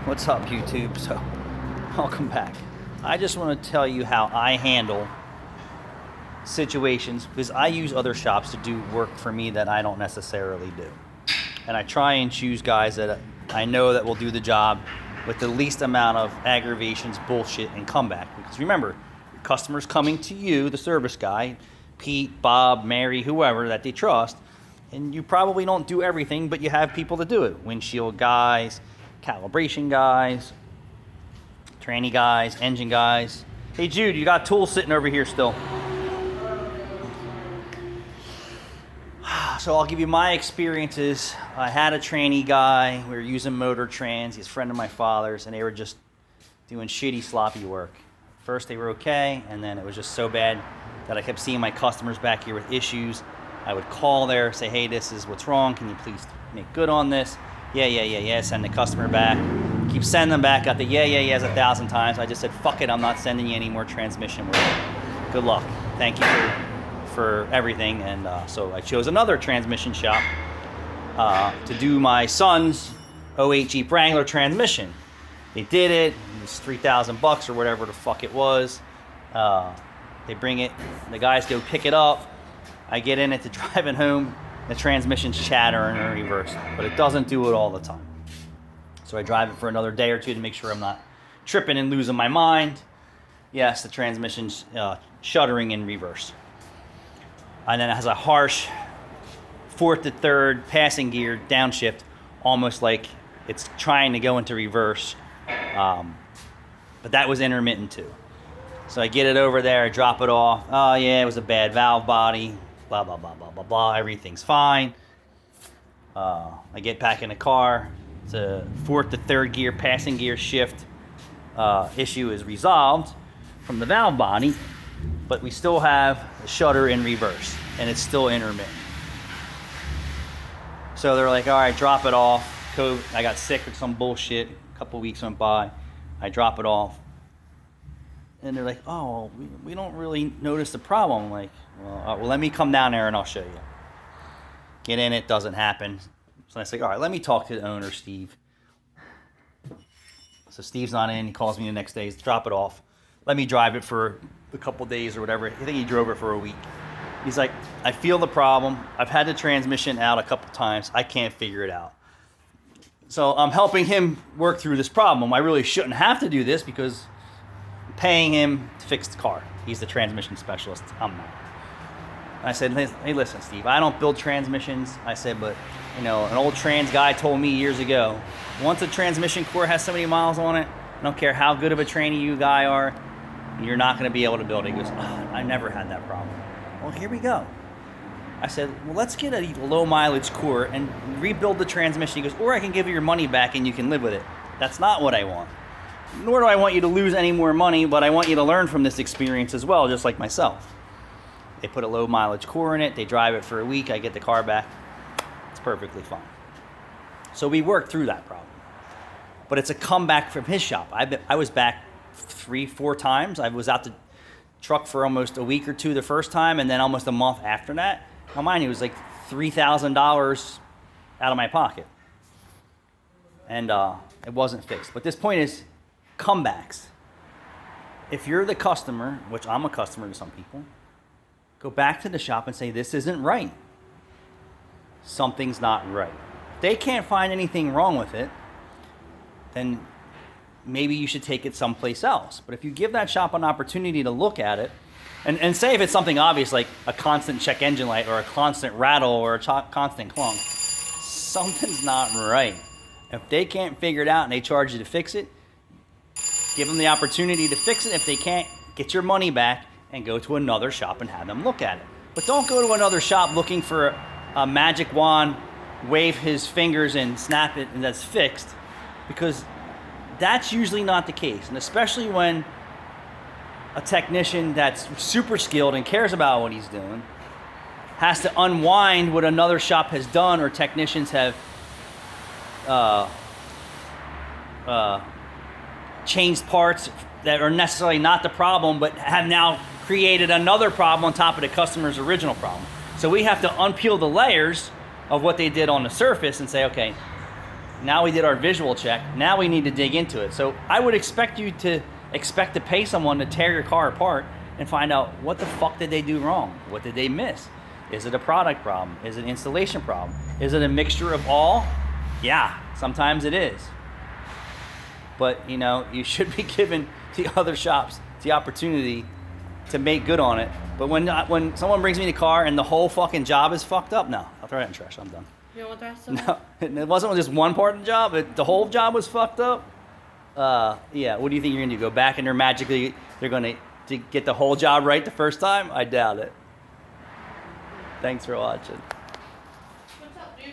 What's up, YouTube? So, welcome back. I just want to tell you how I handle situations because I use other shops to do work for me that I don't necessarily do. And I try and choose guys that I know that will do the job with the least amount of aggravations, bullshit, and comeback. Because remember, your customer's coming to you, the service guy, Pete, Bob, Mary, whoever that they trust, and you probably don't do everything, but you have people to do it. Windshield guys, calibration guys, tranny guys, engine guys. Hey Jude, you got tools sitting over here still. So I'll give you my experiences. I had a tranny guy. We were using motor trans. He's a friend of my father's, and they were just doing shitty, sloppy work. First they were okay, and then it was just so bad that I kept seeing my customers back here with issues. I would call there, say, hey, this is what's wrong. Can you please make good on this? Yeah. Send the customer back. Keep sending them back. Got the yeahs 1,000 times. I just said, fuck it, I'm not sending you any more transmission work. Good luck. Thank you for everything. And so I chose another transmission shop to do my son's 08 Jeep Wrangler transmission. They did it. It was $3,000 or whatever the fuck it was. They bring it. The guys go pick it up. I get in it to driving home. The transmission's chattering in reverse, but it doesn't do it all the time. So I drive it for another day or two to make sure I'm not tripping and losing my mind. Yes, the transmission's shuddering in reverse. And then it has a harsh fourth to third passing gear downshift, almost like it's trying to go into reverse. But that was intermittent too. So I get it over there, I drop it off. Oh yeah, it was a bad valve body. Blah, blah, blah, blah, blah, blah. Everything's fine. I get back in the car. The fourth to third gear passing gear shift issue is resolved from the valve body, but we still have the shutter in reverse, and it's still intermittent. So they're like, all right, drop it off. I got sick or some bullshit. A couple weeks went by. I drop it off. And they're like, oh, we don't really notice the problem. I'm like, well, let me come down there and I'll show you. Get in, it doesn't happen. So I say, all right, let me talk to the owner, Steve. So Steve's not in. He calls me the next day. He's drop it off. Let me drive it for a couple days or whatever. I think he drove it for a week. He's like, I feel the problem. I've had the transmission out a couple times. I can't figure it out. So I'm helping him work through this problem. I really shouldn't have to do this because I'm paying him to fix the car. He's the transmission specialist. I'm not. I said, hey, listen, Steve, I don't build transmissions. I said, but, an old trans guy told me years ago, once a transmission core has so many miles on it, I don't care how good of a trainer you guy are, you're not going to be able to build it. He goes, I never had that problem. Well, here we go. I said, well, let's get a low mileage core and rebuild the transmission. He goes, or I can give you your money back and you can live with it. That's not what I want. Nor do I want you to lose any more money, but I want you to learn from this experience as well, just like myself. They put a low mileage core in it. They drive it for a week. I get the car back. It's perfectly fine. So we worked through that problem. But it's a comeback from his shop. I was back 3-4 times. I was out the truck for almost a week or two the first time, and then almost a month after that. Now mind you, it was like $3,000 out of my pocket. And it wasn't fixed. But this point is comebacks. If you're the customer, which I'm a customer to some people, go back to the shop and say, this isn't right. Something's not right. If they can't find anything wrong with it, then maybe you should take it someplace else. But if you give that shop an opportunity to look at it, and say if it's something obvious like a constant check engine light or a constant rattle or a constant clunk, something's not right. If they can't figure it out and they charge you to fix it, give them the opportunity to fix it. If they can't, get your money back and go to another shop and have them look at it. But don't go to another shop looking for a magic wand, wave his fingers and snap it and that's fixed, because that's usually not the case. And especially when a technician that's super skilled and cares about what he's doing has to unwind what another shop has done, or technicians have changed parts that are necessarily not the problem, but have now created another problem on top of the customer's original problem. So we have to unpeel the layers of what they did on the surface and say, okay, Now we did our visual check. Now we need to dig into it. So I would expect you to pay someone to tear your car apart and find out what the fuck did they do wrong? What did they miss? Is it a product problem? Is it an installation problem? Is it a mixture of all? Yeah, sometimes it is. But you know, you should be giving the other shops the opportunity to make good on it. But when someone brings me the car and the whole fucking job is fucked up, no, I'll throw that in the trash. I'm done. You don't want the rest of No, it wasn't just one part of the job. The whole job was fucked up. Yeah, what do you think you're gonna do? Go back and they're gonna to get the whole job right the first time? I doubt it. Thanks for watching.